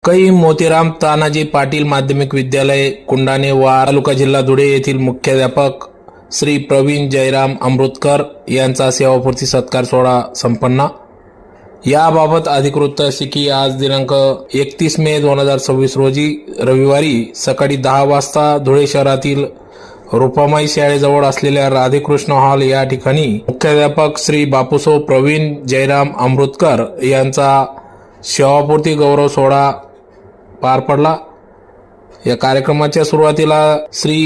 कै मोतीराम तानाजी पाटील माध्यमिक विद्यालय कुंडाणे वार तालुका जिल्हा धुळे येथील मुख्याध्यापक श्री प्रवीण जयराम अमृतकर यांचा सेवापूर्ती सत्कार सोहळा संपन्न। याबाबत अधिकृत अशी की आज दिनांक 31 मे 2026 रोजी रविवारी सकाळी 10 वाजता धुळे शहरातील रूपामाई शाळेजवळ असलेल्या राधेकृष्ण हॉल या ठिकाणी मुख्याध्यापक श्री बापूसाहेब प्रवीण जयराम अमृतकर यांचा सेवापूर्ती गौरव सोहळा पार पडला। या कार्यक्रमाच्या सुरुवातीला श्री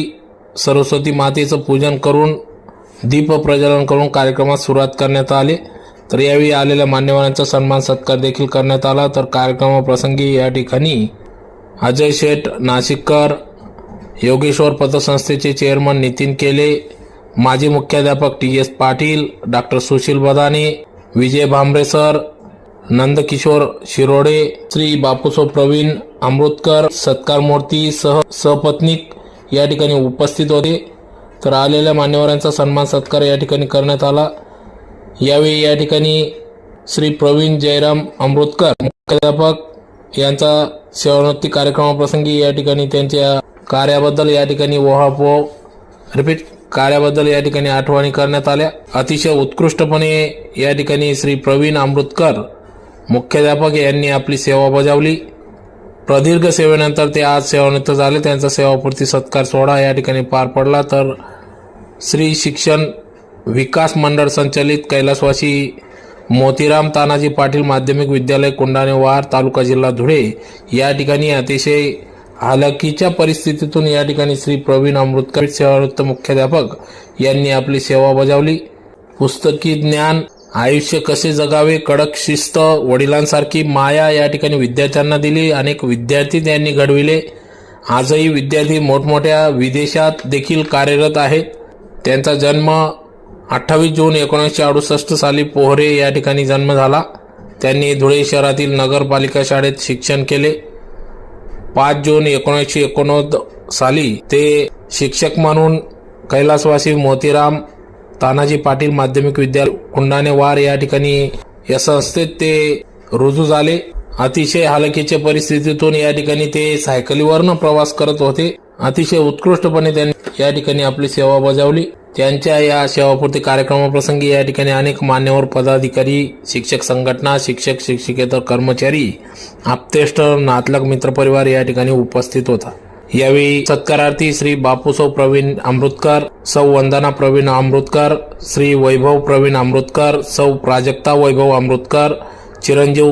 सरस्वती मातेचं पूजन करून दीप प्रज्वलन करून कार्यक्रमास सुरुवात करण्यात आली। तर यावेळी आलेल्या मान्यवरांचा सन्मान सत्कार देखील करण्यात आला। तर कार्यक्रमाप्रसंगी या ठिकाणी अजय शेठ नाशिककर, योगेश्वर पतसंस्थेचे चेअरमन नितीन केले, माजी मुख्याध्यापक TS पाटील, डॉक्टर सुशील बदाने, विजय भांबरे सर, नंदकिशोर शिरोडे, श्री बापूसाहेब प्रवीण अमृतकर सत्कार मूर्ती सह सहपत्नीक या ठिकाणी उपस्थित होते। तर आलेल्या मान्यवरांचा सन्मान सत्कार या ठिकाणी करण्यात आला। यावेळी या ठिकाणी श्री प्रवीण जयराम अमृतकर मुख्याध्यापक यांचा सेवानिवृत्ती कार्यक्रमाप्रसंगी या ठिकाणी त्यांच्या कार्याबद्दल या ठिकाणी कार्याबद्दल या ठिकाणी आठवणी करण्यात आल्या। अतिशय उत्कृष्टपणे या ठिकाणी श्री प्रवीण अमृतकर मुख्याध्यापक यांनी आपली सेवा बजावली। प्रदीर्घ सेवेनंतर ते आज सेवानिवृत्त झाले। त्यांचा सेवापूर्ती सत्कार सोहळा या ठिकाणी पार पडला। तर श्री शिक्षण विकास मंडळ संचालित कैलासवासी मोतीराम तानाजी पाटील माध्यमिक विद्यालय कुंडाणे वार तालुका जिल्हा धुळे या ठिकाणी अतिशय हालाकीच्या परिस्थितीतून या ठिकाणी श्री प्रवीण अमृतकर सेवानिवृत्त मुख्याध्यापक यांनी आपली सेवा बजावली। पुस्तकी ज्ञान, आयुष्य कसे जगावे, कडक शिस्त, वडिलांसारखी माया या ठिकाणी विद्यार्थ्यांना दिली। अनेक विद्यार्थी त्यांनी घडविले। आजही विद्यार्थी मोठमोठ्या विदेशात देखील कार्यरत आहेत। त्यांचा जन्म 28 जून 1968 साली पोहरे या ठिकाणी जन्म झाला। त्यांनी धुळे शहरातील नगरपालिका शाळेत शिक्षण केले। 5 जून 1989 साली ते शिक्षक म्हणून कैलासवासी मोतीराम तानाजी पाटील माध्यमिक विद्यालय कुंडाणे वार या ठिकाणी या संस्थेत ते रुजू झाले। अतिशय हालाकीच्या परिस्थितीतून या ठिकाणी ते सायकलीवरनं प्रवास करत होते। अतिशय उत्कृष्टपणे त्यांनी या ठिकाणी आपली सेवा बजावली। त्यांच्या या सेवापूर्ती कार्यक्रमाप्रसंगी या ठिकाणी अनेक मान्यवर पदाधिकारी, शिक्षक संघटना, शिक्षक शिक्षकेतर कर्मचारी, आप्तेष्ट, नातलग, मित्रपरिवार या ठिकाणी उपस्थित होता। यावेळी सत्कारार्थी श्री बापूसाहेब प्रवीण अमृतकर, सौ वंदना प्रवीण अमृतकर, श्री वैभव प्रवीण अमृतकर, सौ प्राजक्ता वैभव अमृतकर, चिरंजीव